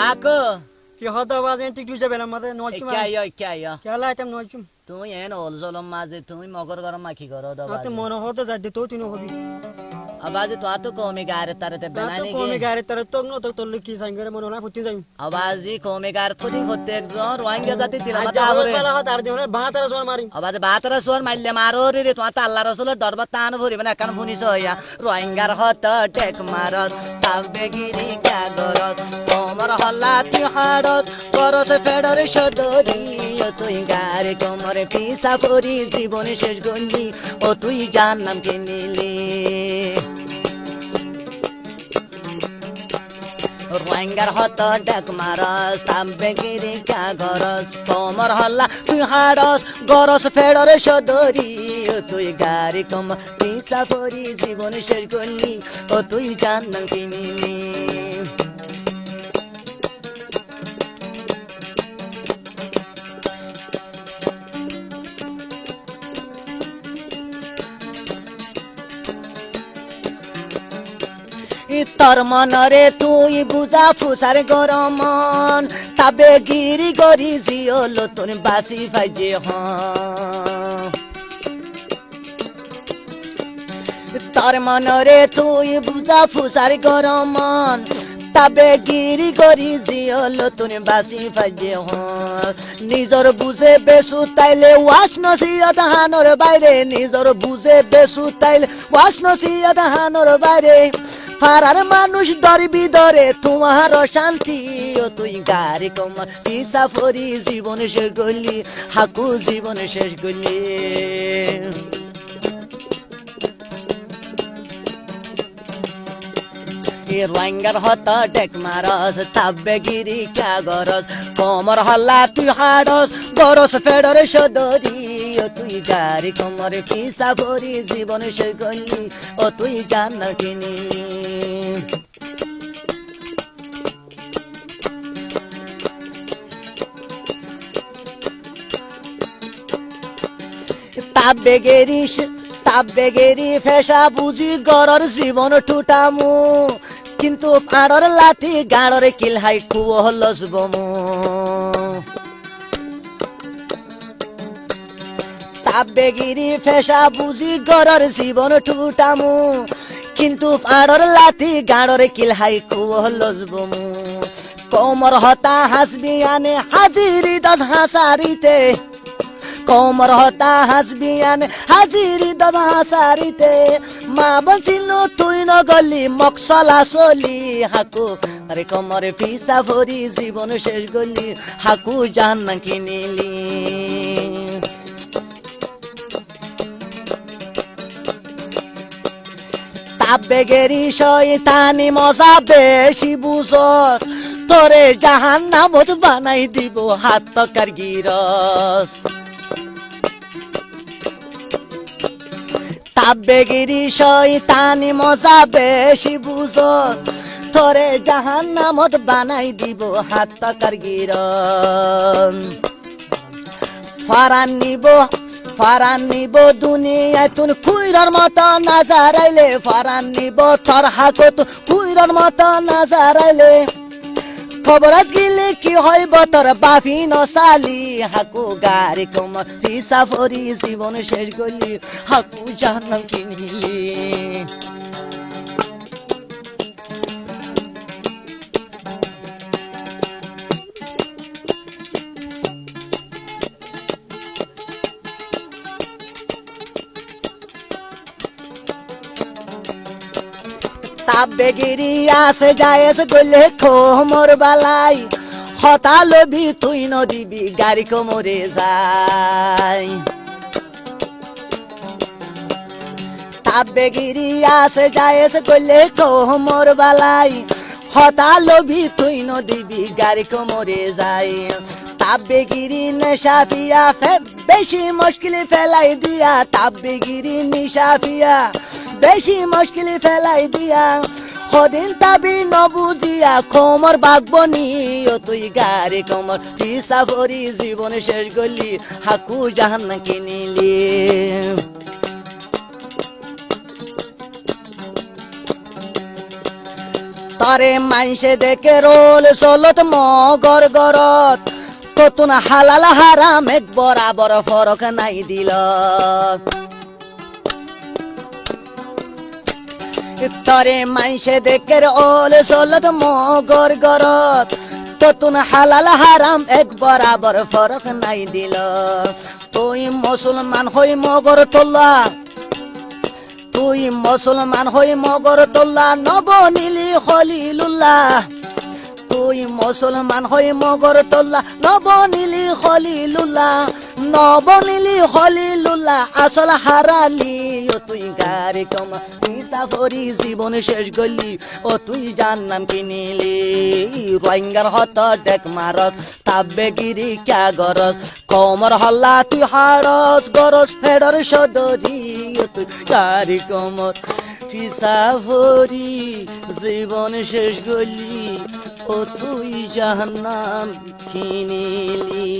Ako. Ki hada bazen tik duja belam made nochum. Kya? Kya laitam nochum. তুমি N অলজলম মাঝে তুমি মগর গরম মাখি করো Ate দবাজি mono hoda zadde to tino hobi. আবাজি তো আতো কমে গারে তারতে Ate বেনানি ko me gay gare tar to no to tollu ki sangare mono na futti jaim. আবাজি কমে গার থুদিন হতে একজন রোহিঙ্গা জাতি দিলা মাতা Aja হরে bala hada ar dimone ba tar sor mari. আবাজি Batra সোর মাইলে মারো রে তো আল্লাহ রাসূলের দরবার তান ভরি মানে কান ফুনিস হইয়া রোহিঙ্গার হত টেক মারত তাবে গিরি কা গরত তোমার হল্লা তি হাড়ত করস ফেডর সদরি ও তুই গারে কোমরে পিসা করি জীবনে শেষ গলি ও তুই জান্নাম কে নিলি রোহিঙ্গার হত ডাক মারস তাবে গিরি কা গরস তোমার হল্লা তুই হাড়স গরস ফেডর সদরি ও তুই গারে কোম পিসা করি জীবনে শেষ গলি ও তুই জান্নাম কে নিলি তোর মনরে তুই বুঝা ফুসার গরমন তাবে গিরি গরি জিওল তোর বাসি ভাইজে তোর মনরে তুই বুঝা ফুসার গরমন তাবে গিরি গরি জিওল তোর বাসি ভাইজে নিজর বুঝে বেসু তাইলে ওয়াস নসিয়ত হানোর বাইরে নিজর বুঝে বেসু তাইলে ওয়াস নসিয়ত হানোর বাইরে ফারার মানুষ দরবি দরে তোমার শান্তি ও তুই গারে কমর পিসা ফরি জীবন শেষ গলি হাকু জীবন শেষ গলি রোহিঙ্গার হত ডেক মারস তাবে গিরি কা গরস কোমর হল্লা তুই হাড়স গরস ফেডর সদরি ও তুই গারি কোমর পিসা ভরি জীবন শেষ গলি ও তুই জান্নাত কিনি তাবে গেরি ফেসা বুঝি গরর জীবন টুটামু কিন্তু পাড়র লাথি গাড়র কিলহাই খুব হলস বমু তাবে গিরি ফেসা বুঝি গরর জীবন টুটামু কিন্তু পাড়র লাথি গাড়র কিলহাই খুব হলস বমু কোমর হতা হাসবি আনে হাজিরি দশ হাসারিতে কোমর হতা হাসবি আনে হাজিরি দশ হাসারিতে মা বলছিল তুই নগলি মকসলা চলি হাকু আরে কোমরে পিসা ভরি জীবন শেষ গলি হাকু জান্নাত কিনিলি তাবে গেরি শয়তানি মজা বেশি বুঝস তোরে জাহান্নামত বানাই দিব হাত তকার গিরস তাবে গিরি শয়তানি মজা বেশি বুঝস তোরে জাহান্নামত বানাই দিব হাত তকার গিরস ফারান নিব দুনিয়ায় তুন কুইরার মতো নাজারাইলে ফারান নিব তোর হাকত কুইরার মতো নাজারাইলে খবরাত গিলে কি হইব তোর বাফি নসালি হাকু গারি কোমর পিসা ফরি জীবন শেষ গলি হাকু জান্নাত কিনিলি তাবে গিরি আসে যায়স গলে কোমর বালাই হতা লবি তুই নদিবি গাড়ি কোমরে যাই তাবে গিরি আসে যায়স গলে কোমর বালাই হতা লবি তুই নদিবি গাড়ি কোমরে যাই তাবে গিরি নেশা পিয়া বেশি মুশকিল ফেলাই দিয়া তাবে গিরি নিশা পিয়া বেশি মুশকিল ফেলাই দিয়া হদিন তাবি নবুজিয়া কোমর বাগবনি ও তুই গারে কোমর পিসা ভরি জীবন শেষ গলি হাকু জাহান্নাত কিনিলি তারে মাইসে দেখে রোল চলত মগর গরত কতুন হালাল হারাম এক বরাবর ফরক নাই দিল তরে মাইসে দেখে রোল চলত মগর গরত কতুন হালাল হারাম এক বরাবর ফরক নাই দিল তুই মুসলমান হই মগর তোল্লা তুই মুসলমান হই মগর তোল্লা নব নীলি খলিলুল্লাহ তুই মুসলমান হই মগর তোল্লা নব নীলি খলিলুল্লাহ আসল হারালি ও তুই গারি কম সাফরি জীবন শেষ গলি ও তুই জান্নাম কিনিলি রোহিঙ্গার হত ডেক মারত তাবে গিরি ক্যা গরস কমর হল্লা তুই হারস গরস ফেডর সদরি ও তুই গারি কমর সাফরি জীবন শেষ গলি ও তুই জাহান্নাম কিনিলি